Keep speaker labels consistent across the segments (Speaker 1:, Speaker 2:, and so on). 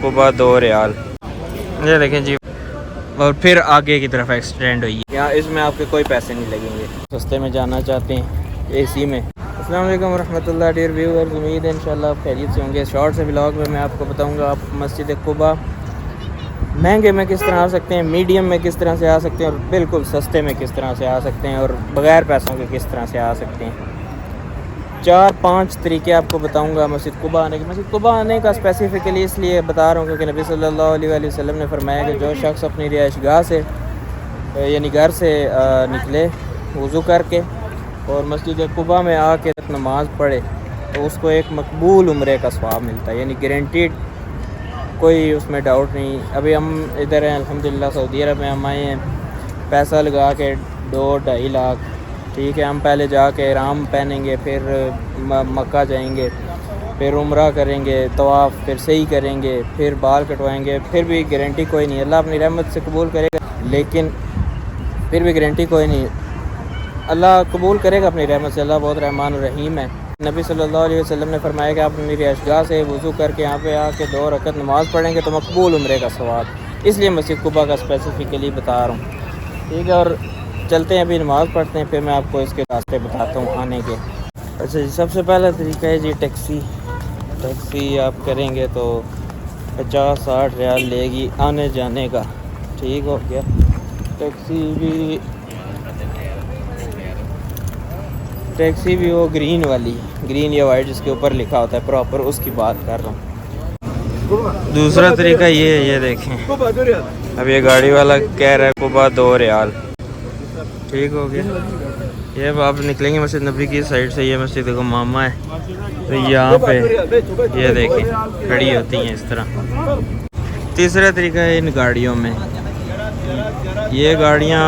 Speaker 1: कुबा 2 रियाल। ये देखें जी, और फिर आगे की तरफ एक्सटेंड हुई है। यहाँ इसमें आपके कोई पैसे नहीं लगेंगे। सस्ते में जाना चाहते हैं एसी में। अस्सलाम वालेकुम रहमतुल्लाह डियर व्यूअर्स, उम्मीद है इंशाल्लाह आप खैरियत से होंगे। शॉर्ट से व्लॉग में मैं आपको बताऊंगा आप मस्जिद कुबा महंगे में किस तरह आ सकते हैं, मीडियम में किस तरह से आ सकते हैं और बिल्कुल सस्ते में किस तरह से आ सकते हैं और बग़ैर पैसों के किस तरह से आ सकते हैं। 4-5 तरीके आपको बताऊंगा मस्जिद कुबा आने के। मस्जिद कुबा आने का स्पेसिफ़िकली इसलिए बता रहा हूँ क्योंकि नबी सल्लल्लाहु अलैहि वसल्लम ने फरमाया कि जो शख्स अपनी रिहाइशगाह से यानी घर से निकले वज़ू करके और मस्जिद कुबा में आके नमाज़ पढ़े तो उसको एक मकबूल उम्रे का सवाब मिलता है, यानी गारंटीड, कोई उसमें डाउट नहीं। अभी हम इधर हैं अल्हम्दुलिल्लाह, सऊदी अरब में हम आए हैं पैसा लगा के 2-2.5 लाख। ठीक है, हम पहले जाके इहराम पहनेंगे, फिर मक्का जाएंगे, फिर उम्रा करेंगे, तवाफ़ फिर सही करेंगे, फिर बाल कटवाएंगे, फिर भी गारंटी कोई नहीं। अल्लाह अपनी रहमत से कबूल करेगा, लेकिन फिर भी गारंटी कोई नहीं। अल्लाह कबूल करेगा अपनी रहमत से, अल्लाह बहुत रहमान और रहीम है। नबी सल्लल्लाहु अलैहि वसल्लम ने फरमाया कि आप अपनी रिहाइशगाह से वज़ू करके यहाँ पे आके 2 रकत नमाज़ पढ़ेंगे तो मकबूल उम्रे का सवाब। इसलिए मस्जिद कुबा का स्पेसिफ़िकली बता रहा हूँ। ठीक है, और चलते हैं अभी नमाज़ पढ़ते हैं, फिर मैं आपको इसके रास्ते बताता हूँ आने के। अच्छा जी, सबसे पहला तरीका है जी टैक्सी आप करेंगे तो 50-60 रियाल लेगी आने जाने का। ठीक हो गया, टैक्सी भी वो ग्रीन वाली, ग्रीन या वाइट जिसके ऊपर लिखा होता है प्रॉपर, उसकी बात कर रहा हूँ। दूसरा तरीका ये देखें, अब ये गाड़ी वाला कह रहा है कुबा 2 रियाल। ठीक हो गया, ये अब आप निकलेंगे मस्जिद नबी की साइड से, ये मस्जिद को मामा है तो यहाँ पे ये देखें खड़ी होती हैं इस तरह। तीसरा तरीका है इन गाड़ियों में, ये गाड़ियाँ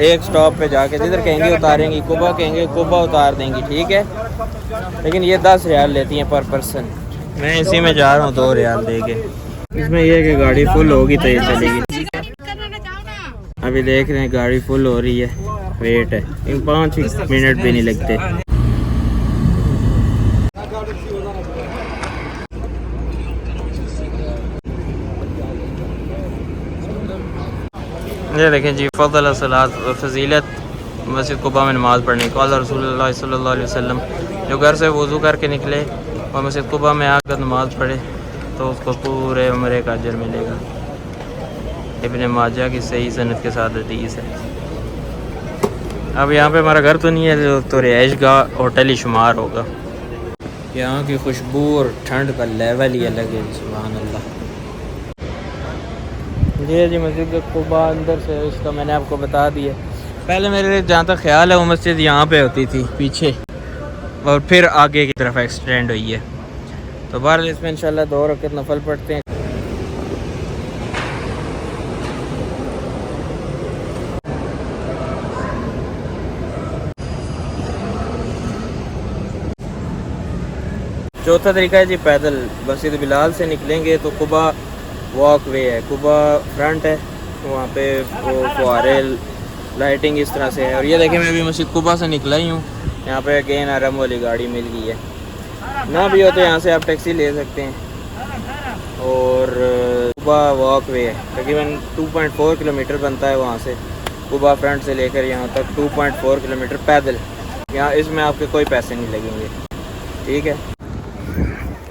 Speaker 1: एक स्टॉप पे जाके जिधर कहेंगे उतारेंगी, कुबा कहेंगे कुबा उतार देंगी। ठीक है, लेकिन ये 10 रियाल लेती हैं पर पर्सन। मैं इसी में जा रहा हूँ 2 रियाल दे के। इसमें यह है कि गाड़ी फुल होगी तो ये चलेगी। अभी देख रहे हैं गाड़ी फुल हो रही है, वेट है, इन 5 मिनट भी नहीं लगते। ये देखें जी, फ़ज़ल सलात फजीलत मस्जिद कुबा में नमाज़ पढ़ने की। क़ाल रसूलुल्लाह सल्लल्लाहु अलैहि वसल्लम, जो घर से वज़ू करके निकले और मस्जिद कुबा में आकर नमाज़ पढ़े तो उसको पूरे उम्रे का अजर मिलेगा। इब्न माजा की सही सनद के साथ हदीस है। अब यहाँ पे हमारा घर तो नहीं है तो रिहाइश गाह होटल ही शुमार होगा। यहाँ की खुशबू और ठंड का लेवल ही अलग है, सुभान अल्लाह। जी मस्जिद कुबा अंदर से इसका मैंने आपको बता दिया। पहले मेरे जहाँ तक ख्याल है वो मस्जिद यहाँ पे होती थी पीछे और फिर आगे की तरफ एक्सटेंड हुई है। तो बहरहाल इसमें इंशाल्लाह 2 रकत नफल पढ़ते हैं। चौथा तरीका है जी पैदल। मस्जिद बिलाल से निकलेंगे तो कुबा वॉक वे है, कुबा फ्रंट है, वहाँ पे वो फुहारे लाइटिंग इस तरह से है। और ये देखें मैं अभी मस्जिद कुबा से निकला ही हूँ, यहाँ पे अगेन आराम वाली गाड़ी मिल गई है। ना भी हो तो यहाँ से आप टैक्सी ले सकते हैं। और कुबा वॉक वे है, तकरीबन 2.4 किलोमीटर बनता है वहाँ से, कुबा फ्रंट से लेकर यहाँ तक 2.4 किलोमीटर पैदल। यहाँ इसमें आपके कोई पैसे नहीं लगेंगे। ठीक है,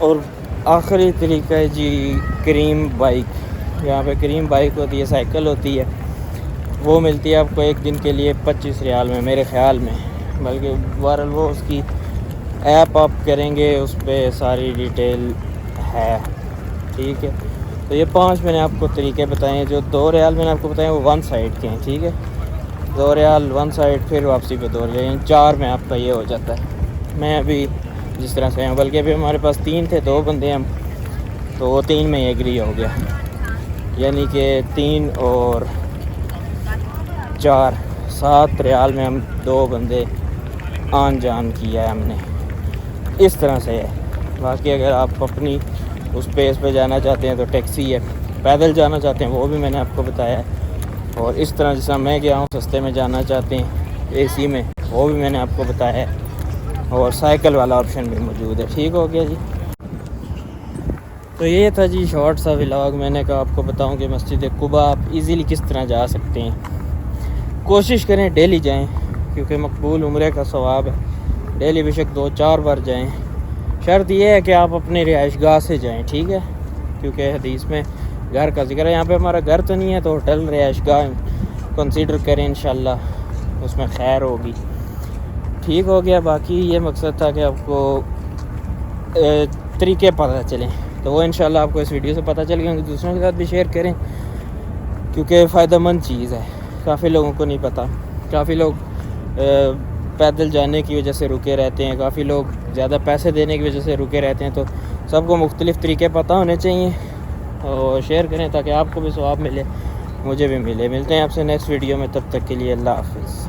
Speaker 1: और आखिरी तरीका है जी करीम बाइक। यहाँ पे करीम बाइक होती है, साइकिल होती है, वो मिलती है आपको एक दिन के लिए 25 रियाल में मेरे ख़्याल में, बल्कि बहरहाल वो उसकी ऐप आप करेंगे उस पर सारी डिटेल है। ठीक है, तो ये 5 मैंने आपको तरीके बताए हैं। जो 2 रियाल मैंने आपको बताए वो 1 साइड के हैं। ठीक है, 2 रियाल 1 साइड, फिर वापसी पे 2 रियाल, 4 में आपका ये हो जाता है। मैं अभी जिस तरह से हैं, बल्कि अभी हमारे पास 3 थे, 2 बंदे हम, तो वो 3 में एग्री हो गया, यानी कि 3 और 4 7 रियाल में हम 2 बंदे आन जान किया है हमने। इस तरह से है। बाकी अगर आप अपनी उस पेस पे जाना चाहते हैं तो टैक्सी है, पैदल जाना चाहते हैं वो भी मैंने आपको बताया है, और इस तरह जैसा मैं गया हूँ सस्ते में जाना चाहते हैं एसी में वो भी मैंने आपको बताया है, और साइकिल वाला ऑप्शन भी मौजूद है। ठीक हो गया जी। تو یہ تھا جی شارٹ سا ولاگ. میں نے کہا آپ کو بتاؤں کہ مسجد قباء آپ ایزیلی کس طرح جا سکتے ہیں. کوشش کریں ڈیلی جائیں کیونکہ مقبول عمرے کا ثواب ہے. ڈیلی بے شک 2-4 بار جائیں. شرط یہ ہے کہ آپ اپنے رہائش گاہ سے جائیں, ٹھیک ہے, کیونکہ حدیث میں گھر کا ذکر ہے. یہاں پہ ہمارا گھر تو نہیں ہے تو ہوٹل رہائش گاہ کنسیڈر کریں, انشاءاللہ اس میں خیر ہوگی. ٹھیک ہو گیا. باقی یہ مقصد تھا کہ آپ کو طریقے پتہ چلیں, تو وہ انشاءاللہ آپ کو اس ویڈیو سے پتہ چل گیا. دوسروں کے ساتھ بھی شیئر کریں کیونکہ فائدہ مند چیز ہے. کافی لوگوں کو نہیں پتہ. کافی لوگ پیدل جانے کی وجہ سے رکے رہتے ہیں, کافی لوگ زیادہ پیسے دینے کی وجہ سے رکے رہتے ہیں. تو سب کو مختلف طریقے پتہ ہونے چاہیے اور شیئر کریں تاکہ آپ کو بھی ثواب ملے, مجھے بھی ملے. ملتے ہیں آپ سے نیکسٹ ویڈیو میں, تب تک کے لیے اللہ حافظ.